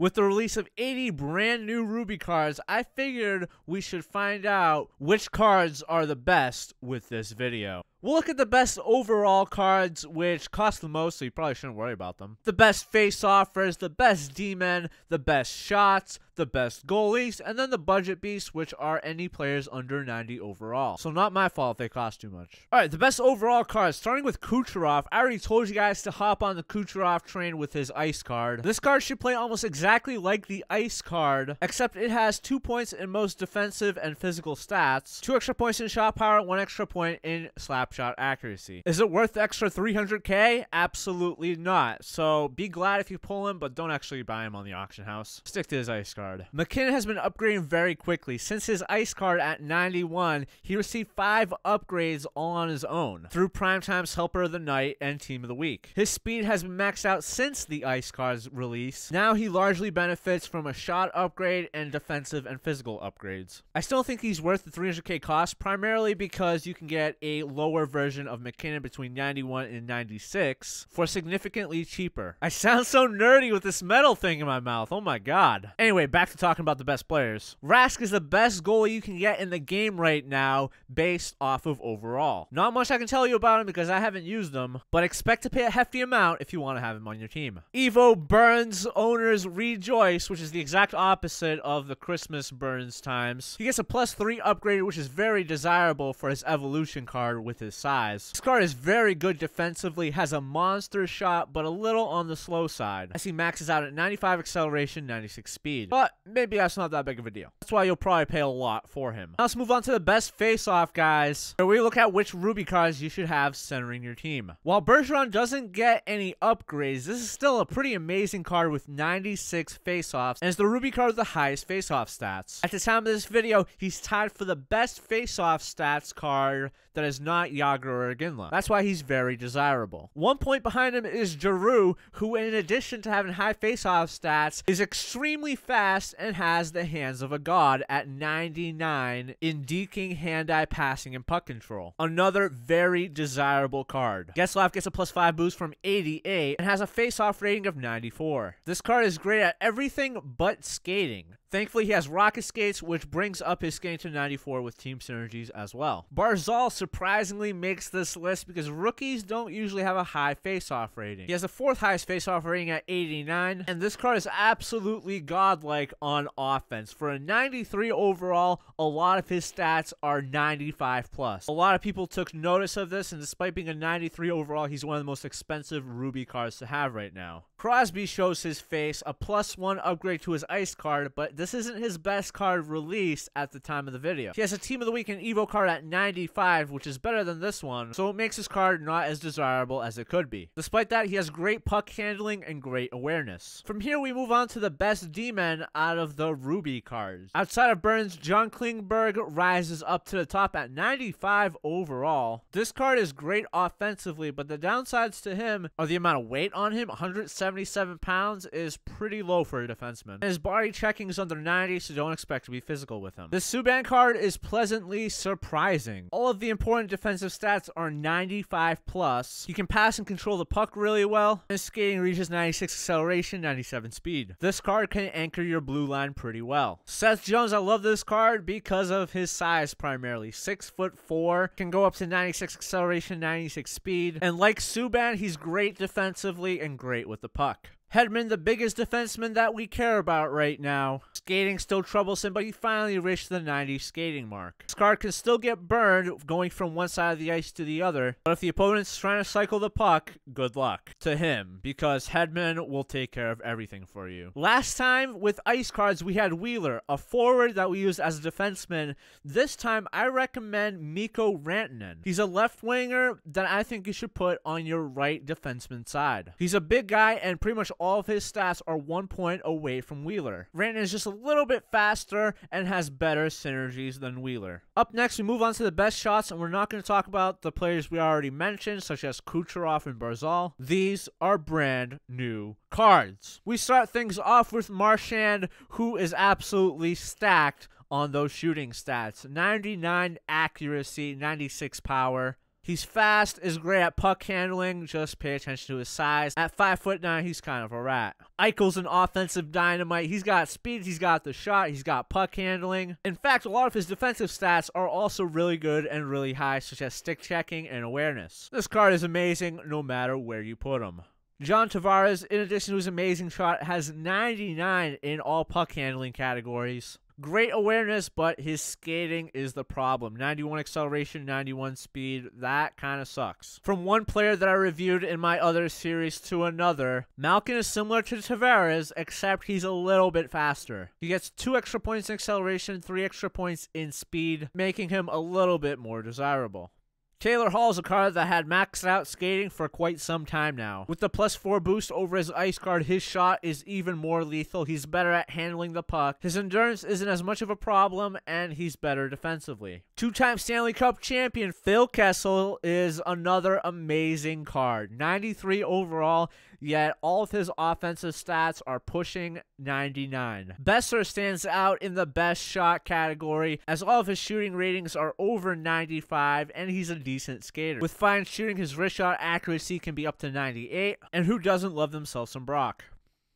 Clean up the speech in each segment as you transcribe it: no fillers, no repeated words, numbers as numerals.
With the release of 80 brand new Ruby cards, I figured we should find out which cards are the best with this video. We'll look at the best overall cards, which cost the most, so you probably shouldn't worry about them. The best face-offers, the best Dmen, the best shots, the best goalies, and then the budget beasts, which are any players under 90 overall. So not my fault if they cost too much. Alright, the best overall cards, starting with KUCHEROV. I already told you guys to hop on the KUCHEROV train with his ice card. This card should play almost exactly like the ice card, except it has 2 points in most defensive and physical stats, 2 extra points in shot power, 1 extra point in slap shot accuracy. Is it worth the extra 300k? Absolutely not. So be glad if you pull him, but don't actually buy him on the auction house. Stick to his ice card. MACKINNON has been upgrading very quickly. Since his ice card at 91, he received 5 upgrades all on his own through Primetime's Helper of the Night and Team of the Week. His speed has been maxed out since the ice card's release. Now he largely benefits from a shot upgrade and defensive and physical upgrades. I still think he's worth the 300k cost, primarily because you can get a lower version of MACKINNON between 91 and 96 for significantly cheaper. I sound so nerdy with this metal thing in my mouth. Oh my god. Anyway, back to talking about the best players. RASK is the best goalie you can get in the game right now based off of overall. Not much I can tell you about him because I haven't used him, but expect to pay a hefty amount if you want to have him on your team. Evo burns, owners rejoice, which is the exact opposite of the Christmas burns times. He gets a +3 upgrade, which is very desirable for his evolution card with his size. This card is very good defensively, has a monster shot, but a little on the slow side, as he maxes out at 95 acceleration, 96 speed. But maybe that's not that big of a deal. That's why you'll probably pay a lot for him. Now let's move on to the best face-off guys, where we look at which Ruby cards you should have centering your team. While BERGERON doesn't get any upgrades, this is still a pretty amazing card with 96 face-offs, and is the Ruby card with the highest face-off stats. At the time of this video, he's tied for the best face-off stats card that is not Yager or Ginla. That's why he's very desirable. 1 point behind him is GIROUX, who in addition to having high face-off stats, is extremely fast and has the hands of a god at 99 in deking, hand-eye passing, and puck control. Another very desirable card. Getzlaf gets a +5 boost from 88 and has a face-off rating of 94. This card is great at everything but skating. Thankfully, he has rocket skates, which brings up his skating to 94 with team synergies as well. BARZAL surprisingly makes this list because rookies don't usually have a high face-off rating. He has the 4th highest face-off rating at 89, and this card is absolutely godlike on offense. For a 93 overall, a lot of his stats are 95+. A lot of people took notice of this, and despite being a 93 overall, he's one of the most expensive Ruby cards to have right now. CROSBY shows his face, a +1 upgrade to his ice card, but this isn't his best card released at the time of the video. He has a Team of the Week and Evo card at 95, which is better than this one, so it makes his card not as desirable as it could be. Despite that, he has great puck handling and great awareness. From here, we move on to the best Dmen out of the Ruby cards. Outside of Burns, John KLINGBERG rises up to the top at 95 overall. This card is great offensively, but the downsides to him are the amount of weight on him. 177 pounds is pretty low for a defenseman. And his body checking is under 90, so don't expect to be physical with him. This Subban card is pleasantly surprising. All of the important defensive stats are 95+. He can pass and control the puck really well. His skating reaches 96 acceleration, 97 speed. This card can anchor your blue line pretty well. Seth Jones, I love this card because of his size primarily. 6'4", can go up to 96 acceleration, 96 speed. And like Subban, he's great defensively and great with the puck. Dmen, the biggest defenseman that we care about right now. Skating still troublesome, but he finally reached the 90 skating mark. This card can still get burned going from one side of the ice to the other, but if the opponent's trying to cycle the puck, good luck to him, because Dmen will take care of everything for you. Last time with ice cards, we had Wheeler, a forward that we used as a defenseman. This time, I recommend MIKKO Rantanen. He's a left winger that I think you should put on your right defenseman side. He's a big guy, and pretty much all of his stats are 1 point away from Wheeler. Rantanen is just a little bit faster and has better synergies than Wheeler. Up next, we move on to the best shots, and we're not going to talk about the players we already mentioned, such as KUCHEROV and BARZAL. These are brand new cards. We start things off with Marchand, who is absolutely stacked on those shooting stats. 99 accuracy, 96 power. He's fast, is great at puck handling, just pay attention to his size. At 5'9", he's kind of a rat. EICHEL's an offensive dynamite. He's got speed, he's got the shot, he's got puck handling. In fact, a lot of his defensive stats are also really good and really high, such as stick checking and awareness. This card is amazing no matter where you put him. John Tavares, in addition to his amazing shot, has 99 in all puck handling categories. Great awareness, but his skating is the problem. 91 acceleration, 91 speed. That kind of sucks. From one player that I reviewed in my other series to another, MALKIN is similar to Tavares, except he's a little bit faster. He gets 2 extra points in acceleration, 3 extra points in speed, making him a little bit more desirable. Taylor Hall is a card that had maxed out skating for quite some time now. With the +4 boost over his ice card, his shot is even more lethal. He's better at handling the puck. His endurance isn't as much of a problem, and he's better defensively. 2-time Stanley Cup champion Phil Kessel is another amazing card. 93 overall, yet all of his offensive stats are pushing 99. Besser stands out in the best shot category, as all of his shooting ratings are over 95, and he's a decent skater. With fine shooting, his wrist shot accuracy can be up to 98, and who doesn't love themselves some Brock?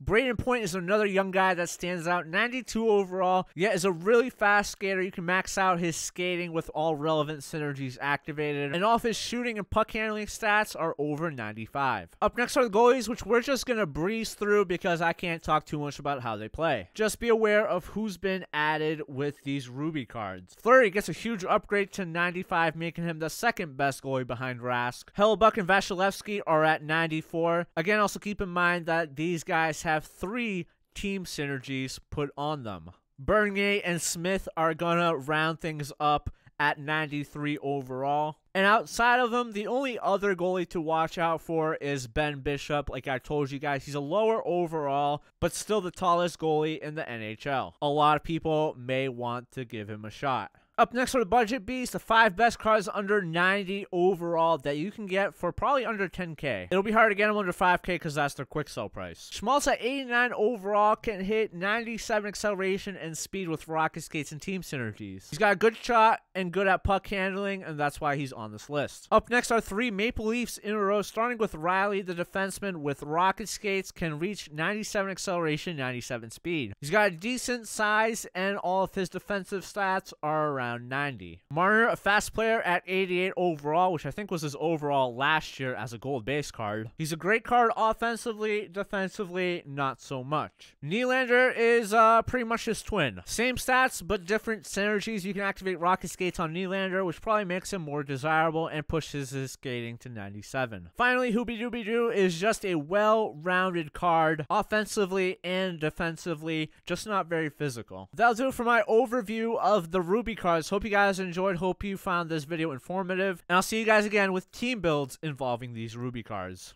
BRAYDEN Point is another young guy that stands out, 92 overall, yet is a really fast skater. You can max out his skating with all relevant synergies activated, and all of his shooting and puck handling stats are over 95. Up next are the goalies, which we're just going to breeze through because I can't talk too much about how they play. Just be aware of who's been added with these Ruby cards. Fleury gets a huge upgrade to 95, making him the second best goalie behind RASK. HELLEBUYCK and Vasilevsky are at 94. Again, also keep in mind that these guys have 3 team synergies put on them. Bernier and Smith are gonna round things up at 93 overall. And outside of them, the only other goalie to watch out for is Ben Bishop. Like I told you guys, he's a lower overall, but still the tallest goalie in the NHL. A lot of people may want to give him a shot. Up next are the budget beasts, the 5 best cards under 90 overall that you can get for probably under 10k. It'll be hard to get them under 5k because that's their quick sell price. SCHMALTZ at 89 overall can hit 97 acceleration and speed with rocket skates and team synergies. He's got a good shot and good at puck handling, and that's why he's on this list. Up next are 3 Maple Leafs in a row, starting with Riley, the defenseman with rocket skates, can reach 97 acceleration, 97 speed. He's got a decent size, and all of his defensive stats are around 90. Marner, a fast player at 88 overall, which I think was his overall last year as a gold base card. He's a great card offensively, defensively, not so much. Nylander is pretty much his twin. Same stats, but different synergies. You can activate rocket skates on Nylander, which probably makes him more desirable and pushes his skating to 97. Finally, Hoobie Dooby Doo is just a well-rounded card, offensively and defensively, just not very physical. That'll do it for my overview of the Ruby cards. Hope you guys enjoyed. Hope you found this video informative. And I'll see you guys again with team builds involving these Ruby cards.